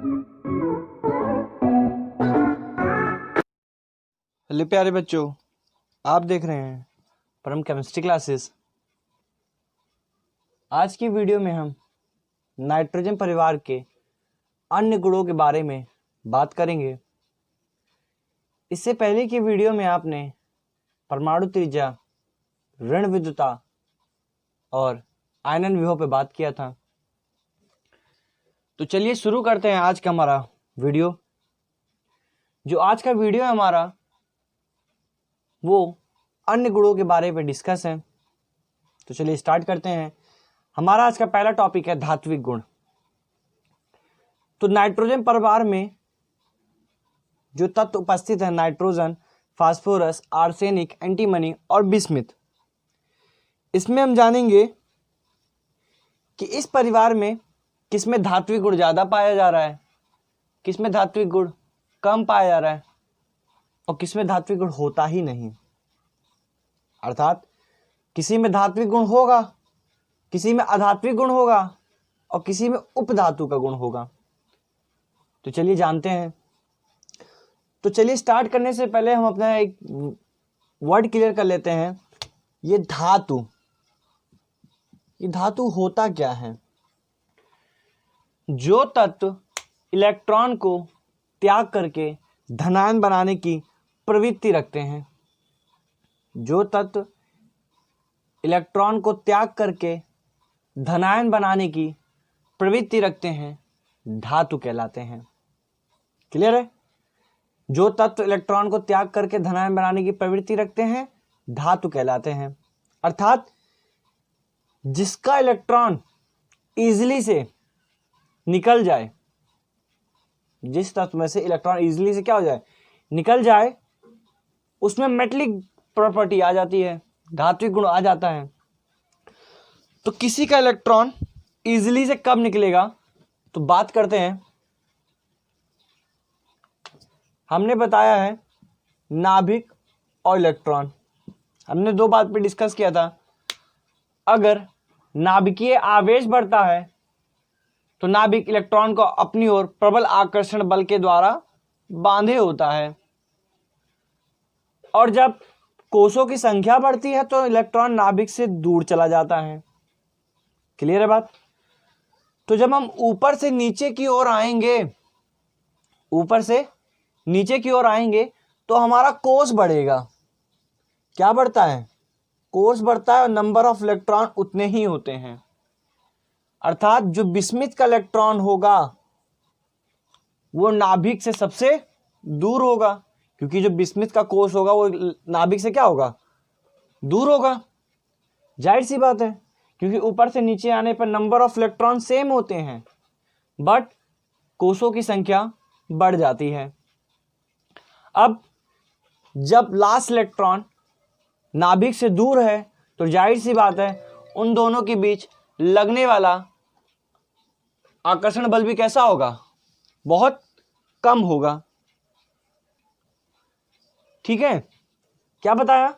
Hello प्यारे बच्चों, आप देख रहे हैं परम केमिस्ट्री क्लासेस। आज की वीडियो में हम नाइट्रोजन परिवार के अन्य गुणों के बारे में बात करेंगे। इससे पहले की वीडियो में आपने परमाणु त्रिज्या, ऋण विद्युता और आयनन विभव पे बात किया था। तो चलिए शुरू करते हैं आज का हमारा वीडियो। जो आज का वीडियो है हमारा वो अन्य गुणों के बारे में डिस्कस है। तो चलिए स्टार्ट करते हैं। हमारा आज का पहला टॉपिक है धात्विक गुण। तो नाइट्रोजन परिवार में जो तत्व उपस्थित है, नाइट्रोजन, फास्फोरस, आर्सेनिक, एंटीमनी और बिस्मिथ, इसमें हम जानेंगे कि इस परिवार में किसमें धात्विक गुण ज़्यादा पाया जा रहा है, किसमें धात्विक गुण कम पाया जा रहा है और किसमें धात्विक गुण होता ही नहीं। अर्थात किसी में धात्विक गुण होगा, किसी में अधात्विक गुण होगा और किसी में उपधातु का गुण होगा। तो चलिए जानते हैं। तो चलिए स्टार्ट करने से पहले हम अपना एक वर्ड क्लियर कर लेते हैं। ये धातु, ये धातु होता क्या है? जो तत्व इलेक्ट्रॉन को त्याग करके धनायन बनाने की प्रवृत्ति रखते हैं, जो तत्व इलेक्ट्रॉन को त्याग करके धनायन बनाने की प्रवृत्ति रखते हैं, धातु कहलाते हैं। क्लियर है? जो तत्व इलेक्ट्रॉन को त्याग करके धनायन बनाने की प्रवृत्ति रखते हैं, धातु कहलाते हैं। अर्थात जिसका इलेक्ट्रॉन इजीली से निकल जाए, जिस तत्व में से इलेक्ट्रॉन इजीली से क्या हो जाए, निकल जाए, उसमें मेटलिक प्रॉपर्टी आ जाती है, धात्विक गुण आ जाता है। तो किसी का इलेक्ट्रॉन इजीली से कब निकलेगा, तो बात करते हैं। हमने बताया है नाभिक और इलेक्ट्रॉन। हमने दो बात पे डिस्कस किया था। अगर नाभिकीय आवेश बढ़ता है तो नाभिक इलेक्ट्रॉन को अपनी ओर प्रबल आकर्षण बल के द्वारा बांधे होता है, और जब कोषों की संख्या बढ़ती है तो इलेक्ट्रॉन नाभिक से दूर चला जाता है। क्लियर है बात? तो जब हम ऊपर से नीचे की ओर आएंगे, ऊपर से नीचे की ओर आएंगे तो हमारा कोष बढ़ेगा। क्या बढ़ता है? कोष बढ़ता है और नंबर ऑफ इलेक्ट्रॉन उतने ही होते हैं। अर्थात जो बिस्मिथ का इलेक्ट्रॉन होगा वो नाभिक से सबसे दूर होगा, क्योंकि जो बिस्मिथ का कोष होगा वो नाभिक से क्या होगा, दूर होगा। जाहिर सी बात है, क्योंकि ऊपर से नीचे आने पर नंबर ऑफ इलेक्ट्रॉन सेम होते हैं बट कोषों की संख्या बढ़ जाती है। अब जब लास्ट इलेक्ट्रॉन नाभिक से दूर है तो जाहिर सी बात है उन दोनों के बीच लगने वाला आकर्षण बल भी कैसा होगा, बहुत कम होगा। ठीक है? क्या बताया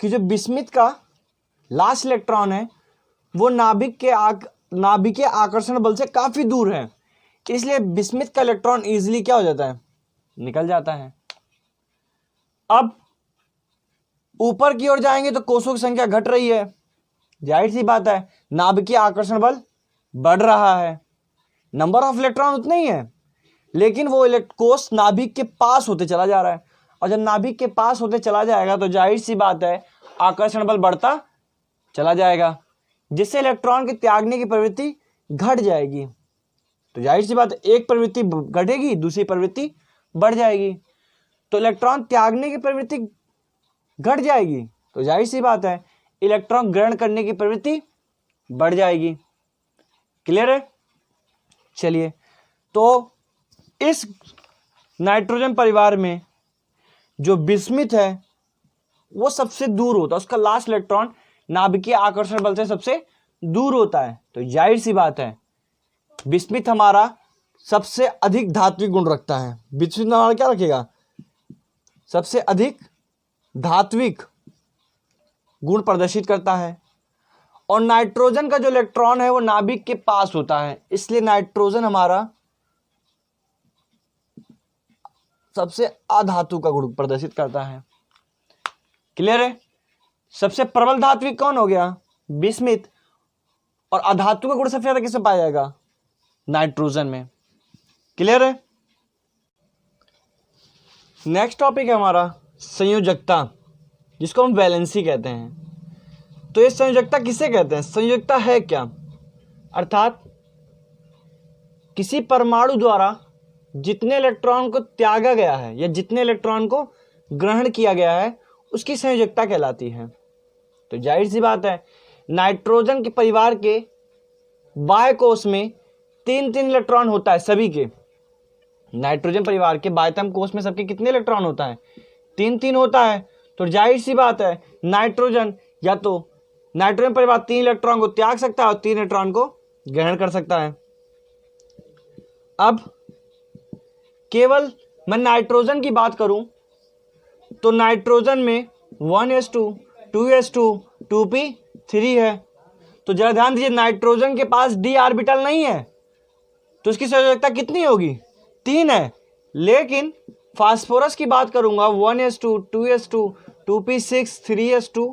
कि जो बिस्मिथ का लास्ट इलेक्ट्रॉन है वो नाभिकीय आकर्षण बल से काफी दूर है, इसलिए बिस्मिथ का इलेक्ट्रॉन इजीली क्या हो जाता है, निकल जाता है। अब ऊपर की ओर जाएंगे तो कोषों की संख्या घट रही है। जाहिर सी बात है नाभिकीय आकर्षण बल बढ़ रहा है, नंबर ऑफ इलेक्ट्रॉन उतने ही है, लेकिन वो कोष नाभिक के पास होते चला जा रहा है, और जब नाभिक के पास होते चला जाएगा तो जाहिर सी बात है आकर्षण बल बढ़ता चला जाएगा, जिससे इलेक्ट्रॉन के त्यागने की प्रवृत्ति घट जाएगी। तो जाहिर सी बात है एक प्रवृत्ति घटेगी, दूसरी प्रवृत्ति बढ़ जाएगी। तो इलेक्ट्रॉन त्यागने की प्रवृत्ति घट जाएगी तो जाहिर सी बात है इलेक्ट्रॉन ग्रहण करने की प्रवृत्ति बढ़ जाएगी। क्लियर है? चलिए, तो इस नाइट्रोजन परिवार में जो बिस्मिथ है वो सबसे दूर होता है, उसका लास्ट इलेक्ट्रॉन नाभिकीय आकर्षण बल से सबसे दूर होता है। तो जाहिर सी बात है बिस्मिथ हमारा सबसे अधिक धात्विक गुण रखता है। बिस्मिथ हमारा क्या रखेगा, सबसे अधिक धात्विक गुण प्रदर्शित करता है। और नाइट्रोजन का जो इलेक्ट्रॉन है वो नाभिक के पास होता है, इसलिए नाइट्रोजन हमारा सबसे अधातु का गुण प्रदर्शित करता है। क्लियर है? सबसे प्रबल धात्विक कौन हो गया? बिस्मिथ। और अधातु का गुण सबसे ज्यादा किसमें पाया जाएगा? नाइट्रोजन में। क्लियर है? नेक्स्ट टॉपिक है हमारा संयोजकता, जिसको हम वैलेंसी कहते हैं। तो ये संयोजकता किसे कहते हैं? संयोजकता है क्या? अर्थात किसी परमाणु द्वारा जितने इलेक्ट्रॉन को त्यागा गया है या जितने इलेक्ट्रॉन को ग्रहण किया गया है उसकी संयोजकता कहलाती है। तो जाहिर सी बात है, नाइट्रोजन के परिवार के बाह्य कोश में 3-3 इलेक्ट्रॉन होता है सभी के। नाइट्रोजन परिवार के बाह्यतम कोश में सबके कितने इलेक्ट्रॉन होता है? 3-3 होता है। तो जाहिर सी बात है, नाइट्रोजन या तो नाइट्रोजन परिवार 3 इलेक्ट्रॉन को त्याग सकता है और 3 इलेक्ट्रॉन को ग्रहण कर सकता है। अब केवल मैं नाइट्रोजन की बात करूं तो नाइट्रोजन में 1s2 2s2 2p3 है। तो जरा ध्यान दीजिए, नाइट्रोजन के पास d ऑर्बिटल नहीं है तो उसकी संयोजकता कितनी होगी? 3 है। लेकिन फास्फोरस की बात करूंगा 1s2 2s2 2p6 3s2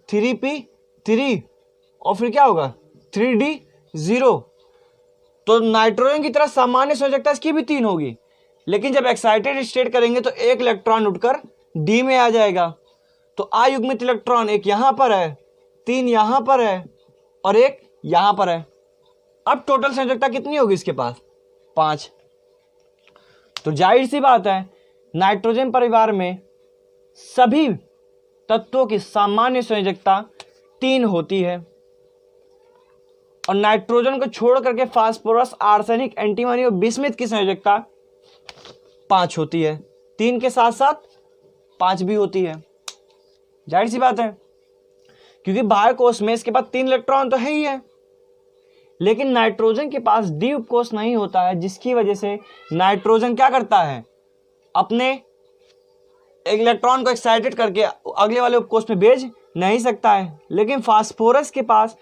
3p3 और फिर क्या होगा? 3d0। तो नाइट्रोजन की तरह सामान्य संयोजकता इसकी भी 3 होगी, लेकिन जब एक्साइटेड स्टेट करेंगे तो एक इलेक्ट्रॉन उठकर डी में आ जाएगा। तो अयुग्मित इलेक्ट्रॉन एक यहां पर है, 3 यहां पर है और एक यहां पर है। अब टोटल संयोजकता कितनी होगी इसके पास? 5। तो जाहिर सी बात है, नाइट्रोजन परिवार में सभी तत्वों की सामान्य संयोजकता 3 होती है और नाइट्रोजन को छोड़ करके फास्फोरस, आर्सेनिक, एंटीमनी और बिस्मिथ की संयोजकता 5 होती है। 3 के साथ साथ 5 भी होती है। जाहिर सी बात है, क्योंकि बाह्य कोश में इसके पास 3 इलेक्ट्रॉन तो है ही है, लेकिन नाइट्रोजन के पास डी उपकोष नहीं होता है, जिसकी वजह से नाइट्रोजन क्या करता है? अपने एक इलेक्ट्रॉन को एक्साइटेड करके अगले वाले उपकोष में भेज नहीं सकता है। लेकिन फास्फोरस के पास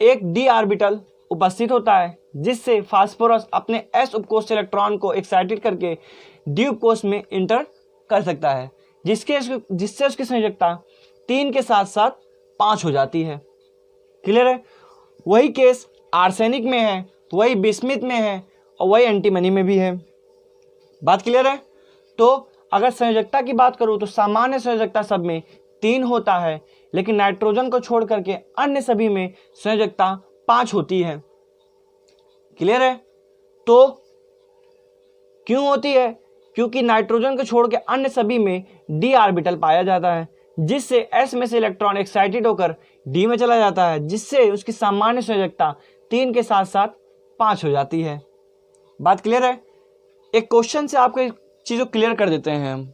एक डी ऑर्बिटल उपस्थित होता है, जिससे फास्फोरस अपने एस उपकोष से इलेक्ट्रॉन को एक्साइटेड करके डी उपकोष में इंटर कर सकता है, जिससे उसकी संयोजकता 3 के साथ साथ 5 हो जाती है। क्लियर है? वही केस आर्सेनिक में है, वही बिस्मिथ में है और वही एंटीमनी में भी है। बात क्लियर है? तो अगर संयोजकता की बात करूं तो सामान्य संयोजकता सब में 3 होता है, लेकिन नाइट्रोजन को छोड़ करके अन्य सभी में संयोजकता 5 होती है। क्लियर है? तो क्यों होती है? क्योंकि नाइट्रोजन को छोड़ के अन्य सभी में डी ऑर्बिटल पाया जाता है, जिससे एस में से इलेक्ट्रॉन एक्साइटेड होकर डी में चला जाता है, जिससे उसकी सामान्य संयोजकता 3 के साथ साथ 5 हो जाती है। बात क्लियर है? एक क्वेश्चन से आपको एक चीज को क्लियर कर देते हैं हम।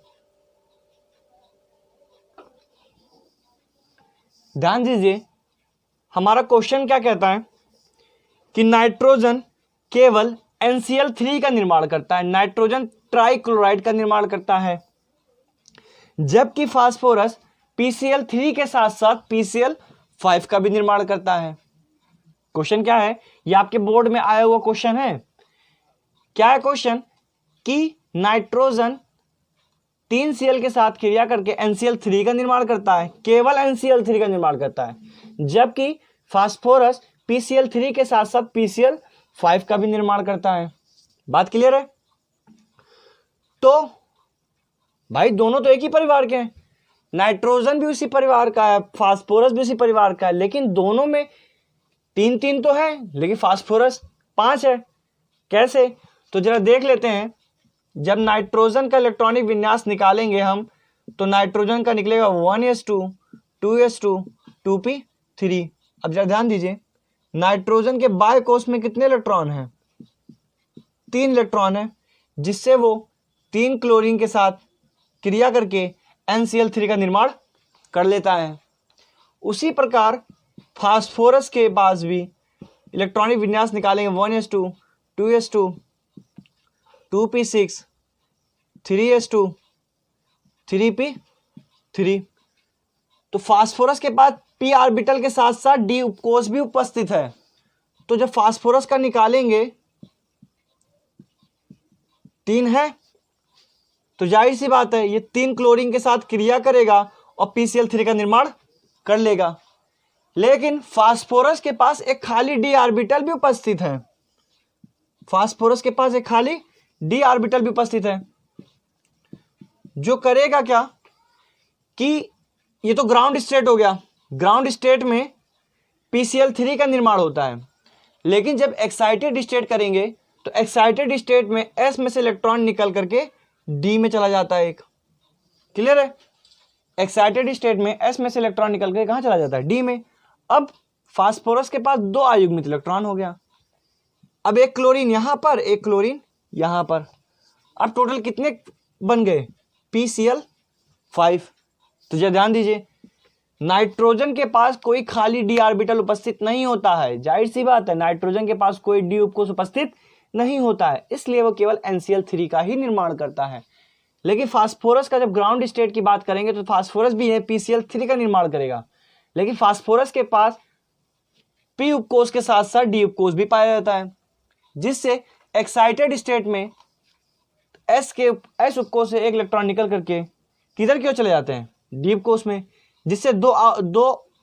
ध्यान दीजिए, हमारा क्वेश्चन क्या कहता है कि नाइट्रोजन केवल NCl3 का निर्माण करता है, नाइट्रोजन ट्राइक्लोराइड का निर्माण करता है, जबकि फास्फोरस PCl3 के साथ साथ PCl5 का भी निर्माण करता है। क्वेश्चन क्या है? ये आपके बोर्ड में आया हुआ क्वेश्चन है। क्या है क्वेश्चन? कि नाइट्रोजन 3Cl के साथ क्रिया करके NCl3 का निर्माण करता है, केवल NCl3 का निर्माण करता है, जबकि फास्फोरस PCl3 के साथ साथ PCl5 का भी निर्माण करता है। बात क्लियर है? तो भाई दोनों तो एक ही परिवार के हैं, नाइट्रोजन भी उसी परिवार का है, फास्फोरस भी उसी परिवार का है, लेकिन दोनों में 3-3 तो है, लेकिन फास्फोरस 5 है। कैसे? तो जरा देख लेते हैं। जब नाइट्रोजन का इलेक्ट्रॉनिक विन्यास निकालेंगे हम, तो नाइट्रोजन का निकलेगा 1s2 2s2 2p3। अब जरा ध्यान दीजिए, नाइट्रोजन के बाह्य कोश में कितने इलेक्ट्रॉन हैं? 3 इलेक्ट्रॉन है, जिससे वो 3 क्लोरीन के साथ क्रिया करके NCl3 का निर्माण कर लेता है। उसी प्रकार फास्फोरस के पास भी इलेक्ट्रॉनिक विन्यास निकालेंगे 1s2 2s2 2p6 3s2 3p3। तो फास्फोरस के पास p ऑर्बिटल के साथ साथ d उपकोष भी उपस्थित है। तो जब फास्फोरस का निकालेंगे 3 है, तो जाहिर सी बात है ये 3 क्लोरीन के साथ क्रिया करेगा और PCl3 का निर्माण कर लेगा। लेकिन फास्फोरस के पास एक खाली d ऑर्बिटल भी उपस्थित है। फास्फोरस के पास एक खाली d ऑर्बिटल भी उपस्थित है, जो करेगा क्या कि ये तो ग्राउंड स्टेट हो गया। ग्राउंड स्टेट में PCl3 का निर्माण होता है, लेकिन जब एक्साइटेड स्टेट करेंगे तो एक्साइटेड स्टेट में S में से इलेक्ट्रॉन निकल करके D में चला जाता है एक। क्लियर है? एक्साइटेड स्टेट में S में से इलेक्ट्रॉन निकल के कहाँ चला जाता है? D में। अब फास्फोरस के पास 2 अयुग्मित इलेक्ट्रॉन हो गया। अब एक क्लोरीन यहां पर, एक क्लोरीन यहां पर। अब टोटल कितने बन गए? PCl5। तो जरा ध्यान दीजिए, नाइट्रोजन के पास कोई खाली d ऑर्बिटल उपस्थित नहीं होता है। जाहिर सी बात है, नाइट्रोजन के पास कोई d उपकोष उपस्थित नहीं होता है, इसलिए वो केवल NCl3 का ही निर्माण करता है। लेकिन फास्फोरस का जब ग्राउंड स्टेट की बात करेंगे तो फास्फोरस भी है PCl3 का निर्माण करेगा, लेकिन फास्फोरस के पास p उपकोष के साथ साथ d उपकोष भी पाया जाता है, जिससे एक्साइटेड स्टेट में S उपकोष से एक इलेक्ट्रॉन निकल करके किधर क्यों चले जाते हैं? d उपकोष में, जिससे दो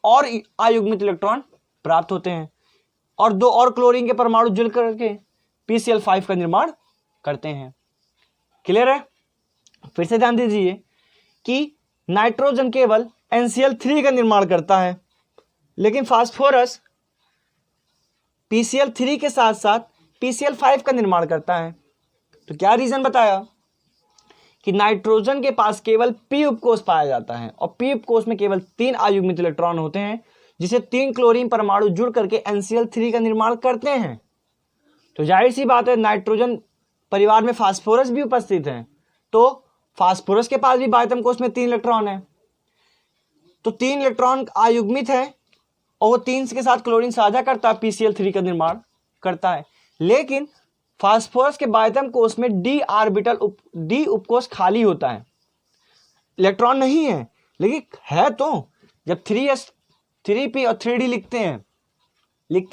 और अयुग्मित इलेक्ट्रॉन प्राप्त होते हैं और 2 और क्लोरीन के परमाणु जुड़ करके PCl5 का निर्माण करते हैं। क्लियर है? फिर से ध्यान दीजिए कि नाइट्रोजन केवल NCl3 का निर्माण करता है, लेकिन फास्फोरस PCl3 के साथ साथ PCl5 का निर्माण करता है। तो क्या रीजन बताया कि नाइट्रोजन के पास केवल p उपकोष पाया जाता है और p उपकोष में केवल 3 अयुग्मित इलेक्ट्रॉन होते हैं, जिसे 3 क्लोरीन परमाणु जुड़ करके NCl3 का निर्माण करते हैं। तो जाहिर सी बात है, नाइट्रोजन परिवार में फास्फोरस भी उपस्थित है, तो फास्फोरस के पास भी बाह्यतम कोष में 3 इलेक्ट्रॉन है। तो 3 इलेक्ट्रॉन अयुग्मित है और वो 3 के साथ क्लोरीन साझा करता है, PCl3 का निर्माण करता है। लेकिन फास्फोरस के बाह्यतम कोष में d ऑर्बिटल d उपकोष खाली होता है, इलेक्ट्रॉन नहीं है, लेकिन है तो जब 3s 3p और 3d लिखते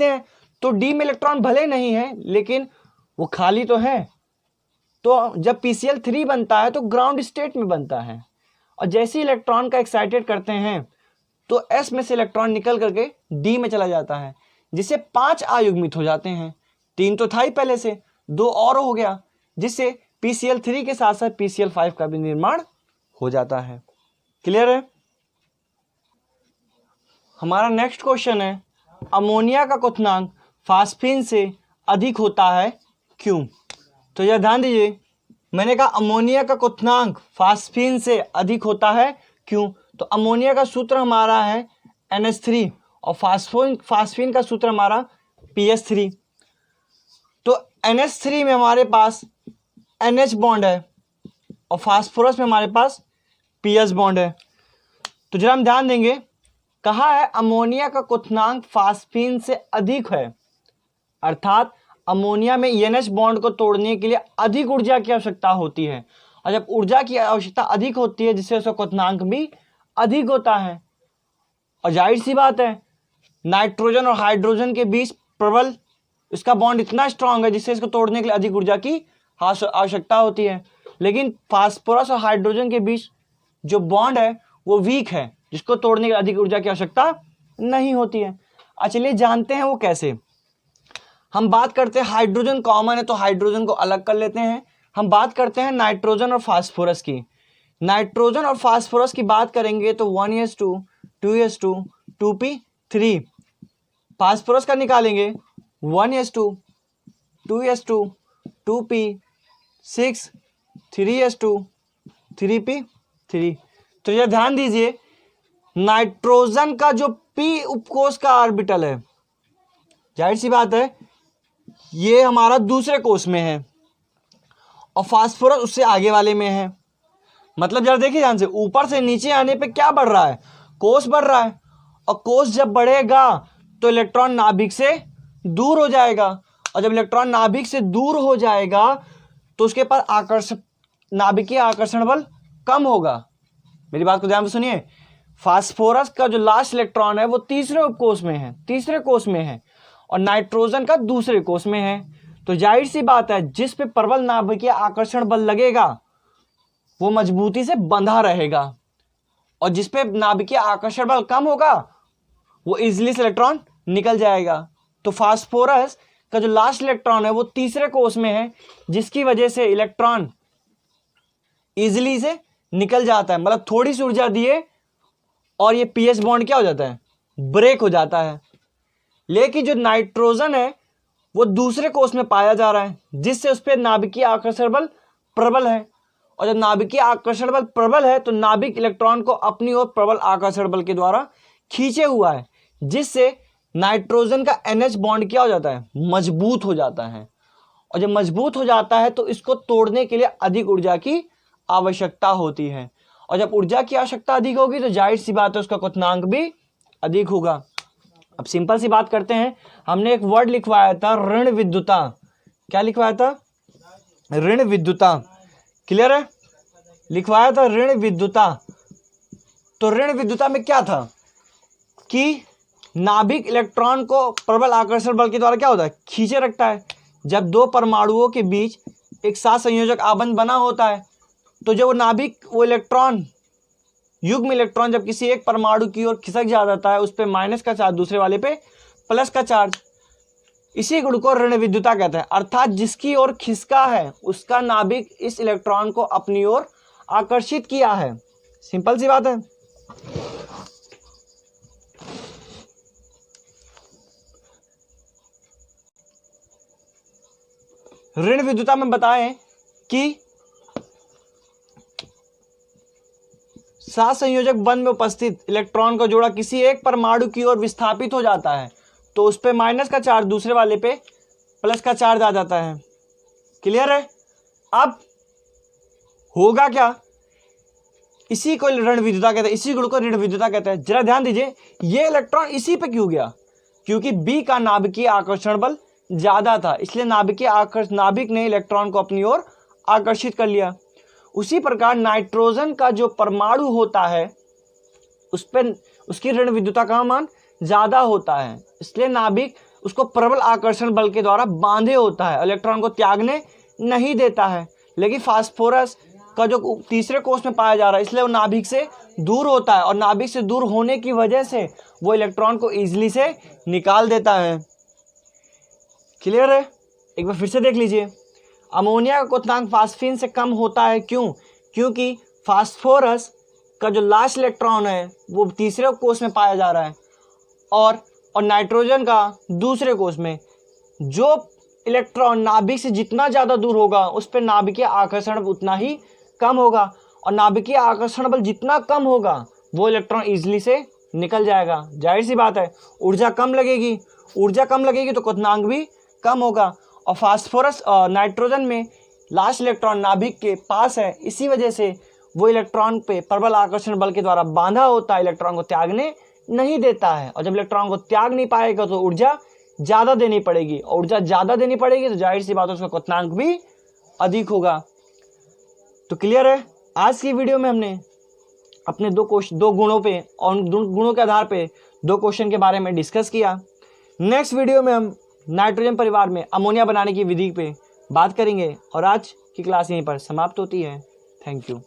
हैं तो d में इलेक्ट्रॉन भले नहीं है, लेकिन वो खाली तो है। तो जब PCl3 बनता है तो ग्राउंड स्टेट में बनता है, और जैसे ही इलेक्ट्रॉन का एक्साइटेड करते हैं तो S में से इलेक्ट्रॉन निकल करके D में चला जाता है, जिससे 5 अयुग्मित हो जाते हैं। 3 तो था ही पहले से, 2 और हो गया, जिससे PCl3 के साथ साथ PCl5 का भी निर्माण हो जाता है। क्लियर है? हमारा नेक्स्ट क्वेश्चन है, अमोनिया का क्वथनांक फास्फीन से अधिक होता है क्यों? तो यह ध्यान दीजिए, मैंने कहा अमोनिया का क्वथनांक फास्फीन से अधिक होता है क्यों? तो अमोनिया का सूत्र हमारा है NH3 और फास्फीन का सूत्र हमारा PH3। तो NH3 में हमारे पास NH बॉन्ड है और फास्फोरस में हमारे पास PS बॉन्ड है। तो जरा हम ध्यान देंगे, कहा है अमोनिया का क्वथनांक फास्फीन से अधिक है, अर्थात अमोनिया में NH बॉन्ड को तोड़ने के लिए अधिक ऊर्जा की आवश्यकता होती है, और जब ऊर्जा की आवश्यकता अधिक होती है जिससे उसका क्वथनांक भी अधिक होता है। और जाहिर सी बात है, नाइट्रोजन और हाइड्रोजन के बीच प्रबल इसका बॉन्ड इतना स्ट्रांग है जिससे इसको तोड़ने के लिए अधिक ऊर्जा की आवश्यकता होती है। लेकिन फास्फोरस और हाइड्रोजन के बीच जो बॉन्ड है वो वीक है, जिसको तोड़ने के लिए अधिक ऊर्जा की आवश्यकता नहीं होती है। चलिए जानते हैं वो कैसे। हम बात करते हैं, हाइड्रोजन कॉमन है तो हाइड्रोजन को अलग कर लेते हैं। हम बात करते हैं नाइट्रोजन और फास्फोरस की। नाइट्रोजन और फास्फोरस की बात करेंगे तो 1s2 2s2 2p3। फास्फोरस का निकालेंगे 1s2 2s2 2p6 3s2 3p3। तो यह ध्यान दीजिए, नाइट्रोजन का जो p उपकोष का ऑर्बिटल है, जाहिर सी बात है ये हमारा दूसरे कोष में है और फास्फोरस उससे आगे वाले में है। मतलब जरा देखिए ध्यान से, ऊपर से नीचे आने पे क्या बढ़ रहा है? कोष बढ़ रहा है, और कोष जब बढ़ेगा तो इलेक्ट्रॉन नाभिक से दूर हो जाएगा, और जब इलेक्ट्रॉन नाभिक से दूर हो जाएगा तो उसके पास नाभिकीय आकर्षण बल कम होगा। मेरी बात को ध्यान से सुनिए, फास्फोरस का जो लास्ट इलेक्ट्रॉन है वो तीसरे उपकोष में है, तीसरे कोष में है, और नाइट्रोजन का दूसरे कोष में है। तो जाहिर सी बात है, जिस पे प्रबल नाभिकीय आकर्षण बल लगेगा वो मजबूती से बंधा रहेगा, और जिस पे नाभिकीय आकर्षण बल कम होगा वो इजीली से इलेक्ट्रॉन निकल जाएगा। तो फास्फोरस का जो लास्ट इलेक्ट्रॉन है वो तीसरे कोष में है, जिसकी वजह से इलेक्ट्रॉन इजीली से निकल जाता है, मतलब थोड़ी सी ऊर्जा दिए और ये पीएच बॉन्ड क्या हो जाता है, ब्रेक हो जाता है। लेकिन जो नाइट्रोजन है वो दूसरे कोष में पाया जा रहा है, जिससे उस पर नाभिकीय आकर्षण बल प्रबल है, और जब नाभिकीय आकर्षण बल प्रबल है तो नाभिक इलेक्ट्रॉन को अपनी ओर प्रबल आकर्षण बल के द्वारा खींचे हुआ है, जिससे नाइट्रोजन का NH बॉन्ड क्या हो जाता है, मजबूत हो जाता है। और जब मजबूत हो जाता है तो इसको तोड़ने के लिए अधिक ऊर्जा की आवश्यकता होती है, और जब ऊर्जा की आवश्यकता अधिक होगी तो जाहिर सी बात है उसका क्वथनांक भी अधिक होगा। अब सिंपल सी बात करते हैं, हमने एक वर्ड लिखवाया था ऋण विद्युता। क्या लिखवाया था, ऋण विद्युता, क्लियर है, लिखवाया था ऋण विद्युता। तो ऋण विद्युता में क्या था कि नाभिक इलेक्ट्रॉन को प्रबल आकर्षण बल के द्वारा क्या होता है, खींचे रखता है। जब दो परमाणुओं के बीच एक साथ संयोजक आबंध बना होता है तो जब वो नाभिक वो इलेक्ट्रॉन युग्म इलेक्ट्रॉन जब किसी एक परमाणु की ओर खिसक जाता है, उस पे माइनस का चार्ज दूसरे वाले पे प्लस का चार्ज, इसी गुण को ऋण विद्युता कहते हैं। अर्थात जिसकी ओर खिसका है उसका नाभिक इस इलेक्ट्रॉन को अपनी ओर आकर्षित किया है। सिंपल सी बात है। ऋण विद्युता में बताएं कि सात संयोजक बंध में उपस्थित इलेक्ट्रॉन का जोड़ा किसी एक परमाणु की ओर विस्थापित हो जाता है तो उस पे माइनस का चार्ज दूसरे वाले पे प्लस का चार्ज आ जाता है। क्लियर है। अब होगा क्या, इसी को ऋण विद्युता कहते हैं, इसी गुण को ऋण विद्युता कहते हैं। जरा ध्यान दीजिए, ये इलेक्ट्रॉन इसी पे क्यों गया, क्योंकि बी का नाभिकीय आकर्षण बल ज्यादा था, इसलिए नाभिक ने इलेक्ट्रॉन को अपनी ओर आकर्षित कर लिया। उसी प्रकार नाइट्रोजन का जो परमाणु होता है उस पर उसकी ऋण विद्युता का मान ज्यादा होता है, इसलिए नाभिक उसको प्रबल आकर्षण बल के द्वारा बांधे होता है, इलेक्ट्रॉन को त्यागने नहीं देता है। लेकिन फास्फोरस का जो तीसरे कोष में पाया जा रहा है इसलिए वो नाभिक से दूर होता है, और नाभिक से दूर होने की वजह से वो इलेक्ट्रॉन को इजीली से निकाल देता है। क्लियर है। एक बार फिर से देख लीजिए, अमोनिया का क्वथनांक फास्फीन से कम होता है। क्यों? क्योंकि फास्फोरस का जो लास्ट इलेक्ट्रॉन है वो तीसरे कोष में पाया जा रहा है, और नाइट्रोजन का दूसरे कोष में। जो इलेक्ट्रॉन नाभिक से जितना ज़्यादा दूर होगा उस पर नाभिकीय आकर्षण उतना ही कम होगा, और नाभिकीय आकर्षण बल जितना कम होगा वो इलेक्ट्रॉन इजीली से निकल जाएगा। जाहिर सी बात है, ऊर्जा कम लगेगी तो क्वथनांक भी कम होगा। और फास्फोरस नाइट्रोजन में लास्ट इलेक्ट्रॉन नाभिक के पास है, इसी वजह से वो इलेक्ट्रॉन पे प्रबल आकर्षण बल के द्वारा बांधा होता है, इलेक्ट्रॉन को त्यागने नहीं देता है। और जब इलेक्ट्रॉन को त्याग नहीं पाएगा तो ऊर्जा ज़्यादा देनी पड़ेगी, और ऊर्जा ज़्यादा देनी पड़ेगी तो जाहिर सी बात है उसका क्वथनांक भी अधिक होगा। तो क्लियर है। आज की वीडियो में हमने अपने दो गुणों पे और गुणों के आधार पे दो क्वेश्चन के बारे में डिस्कस किया। नेक्स्ट वीडियो में हम नाइट्रोजन परिवार में अमोनिया बनाने की विधि पे बात करेंगे, और आज की क्लास यहीं पर समाप्त होती है। Thank you.